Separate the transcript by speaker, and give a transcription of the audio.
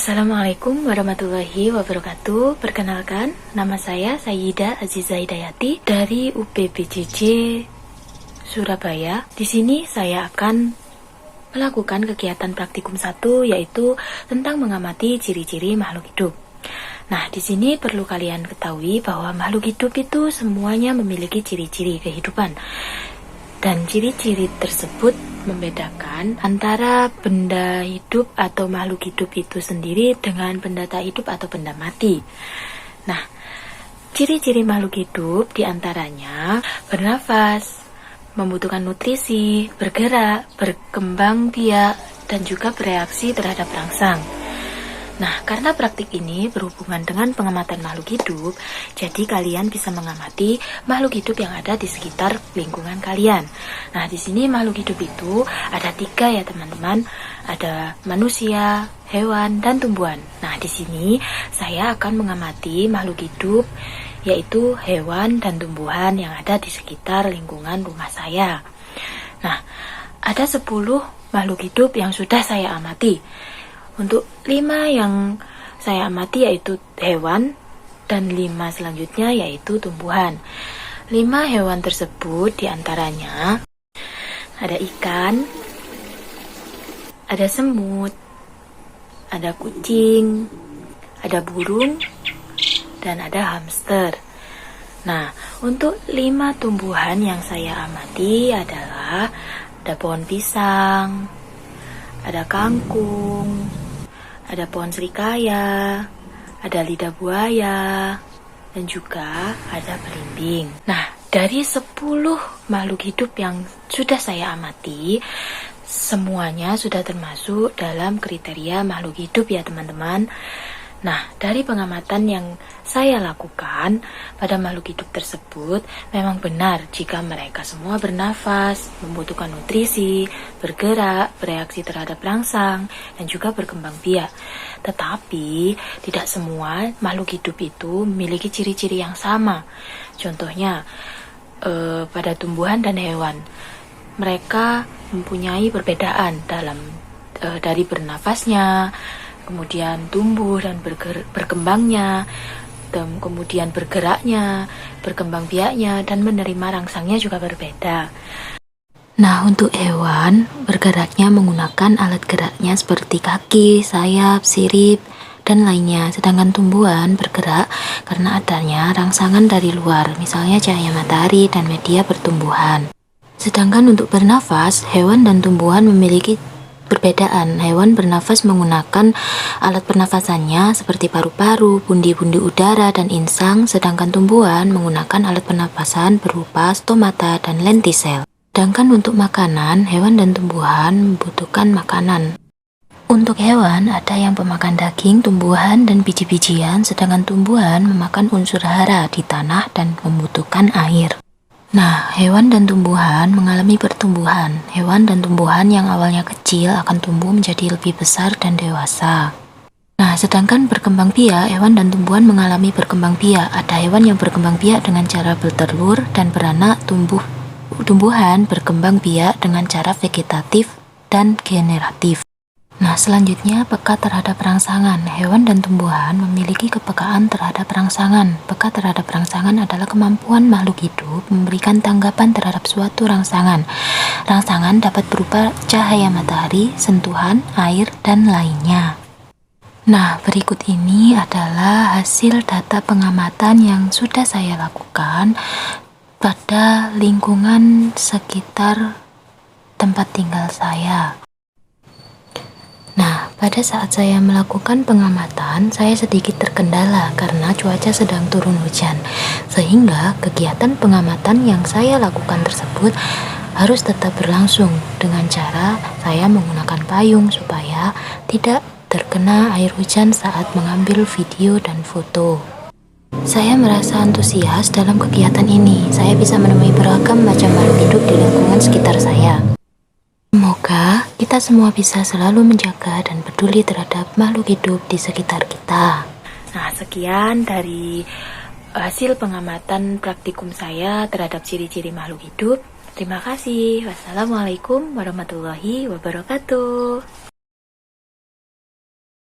Speaker 1: Assalamualaikum warahmatullahi wabarakatuh. Perkenalkan, nama saya Sayyidah Aziza Hidayati dari UPBJJ Surabaya. Di sini saya akan melakukan kegiatan praktikum 1, yaitu tentang mengamati ciri-ciri makhluk hidup. Nah, di sini perlu kalian ketahui bahwa makhluk hidup itu semuanya memiliki ciri-ciri kehidupan. Dan ciri-ciri tersebut membedakan antara benda hidup atau makhluk hidup itu sendiri dengan benda tak hidup atau benda mati. Nah, ciri-ciri makhluk hidup diantaranya bernafas, membutuhkan nutrisi, bergerak, berkembang biak, dan juga bereaksi terhadap rangsang. Nah, karena praktik ini berhubungan dengan pengamatan makhluk hidup, jadi kalian bisa mengamati makhluk hidup yang ada di sekitar lingkungan kalian. Nah, di sini makhluk hidup itu ada 3 ya teman-teman. Ada manusia, hewan, dan tumbuhan. Nah, di sini saya akan mengamati makhluk hidup, yaitu hewan dan tumbuhan yang ada di sekitar lingkungan rumah saya. Nah, ada 10 makhluk hidup yang sudah saya amati. Untuk 5 yang saya amati yaitu hewan, dan 5 selanjutnya yaitu tumbuhan. 5 hewan tersebut diantaranya ada ikan, ada semut, ada kucing, ada burung, dan ada hamster. Nah, untuk 5 tumbuhan yang saya amati adalah ada pohon pisang, ada kangkung, ada pohon serikaya, ada lidah buaya, dan juga ada belimbing. Nah, dari 10 makhluk hidup yang sudah saya amati, semuanya sudah termasuk dalam kriteria makhluk hidup ya teman-teman. Nah, dari pengamatan yang saya lakukan pada makhluk hidup tersebut, memang benar jika mereka semua bernafas, membutuhkan nutrisi, bergerak, bereaksi terhadap rangsang, dan juga berkembang biak. Tetapi, tidak semua makhluk hidup itu memiliki ciri-ciri yang sama. Contohnya, pada tumbuhan dan hewan, mereka mempunyai perbedaan dalam dari bernafasnya, kemudian tumbuh dan berkembangnya, kemudian bergeraknya, berkembang biaknya, dan menerima rangsangnya juga berbeda. Nah, untuk hewan, bergeraknya menggunakan alat geraknya seperti kaki, sayap, sirip, dan lainnya. Sedangkan tumbuhan bergerak karena adanya rangsangan dari luar, misalnya cahaya matahari dan media pertumbuhan. Sedangkan untuk bernafas, hewan dan tumbuhan memiliki perbedaan. Hewan bernafas menggunakan alat pernafasannya seperti paru-paru, bundi-bundi udara, dan insang, sedangkan tumbuhan menggunakan alat pernafasan berupa stomata dan lentisel. Sedangkan untuk makanan, hewan dan tumbuhan membutuhkan makanan. Untuk hewan, ada yang pemakan daging, tumbuhan, dan biji-bijian, sedangkan tumbuhan memakan unsur hara di tanah dan membutuhkan air. Nah, hewan dan tumbuhan mengalami pertumbuhan. Hewan dan tumbuhan yang awalnya kecil akan tumbuh menjadi lebih besar dan dewasa. Nah, sedangkan berkembang biak, hewan dan tumbuhan mengalami berkembang biak. Ada hewan yang berkembang biak dengan cara bertelur dan beranak, tumbuhan berkembang biak dengan cara vegetatif dan generatif. Nah, selanjutnya peka terhadap rangsangan. Hewan dan tumbuhan memiliki kepekaan terhadap rangsangan. Peka terhadap rangsangan adalah kemampuan makhluk hidup memberikan tanggapan terhadap suatu rangsangan. Rangsangan dapat berupa cahaya matahari, sentuhan, air, dan lainnya. Nah, berikut ini adalah hasil data pengamatan yang sudah saya lakukan pada lingkungan sekitar tempat tinggal saya. Nah, pada saat saya melakukan pengamatan, saya sedikit terkendala karena cuaca sedang turun hujan, sehingga kegiatan pengamatan yang saya lakukan tersebut harus tetap berlangsung dengan cara saya menggunakan payung supaya tidak terkena air hujan saat mengambil video dan foto. Saya merasa antusias dalam kegiatan ini. Saya bisa menemui beragam macam makhluk hidup di lingkungan sekitar saya. Semoga kita semua bisa selalu menjaga dan peduli terhadap makhluk hidup di sekitar kita. Nah, sekian dari hasil pengamatan praktikum saya terhadap ciri-ciri makhluk hidup. Terima kasih. Wassalamualaikum warahmatullahi wabarakatuh.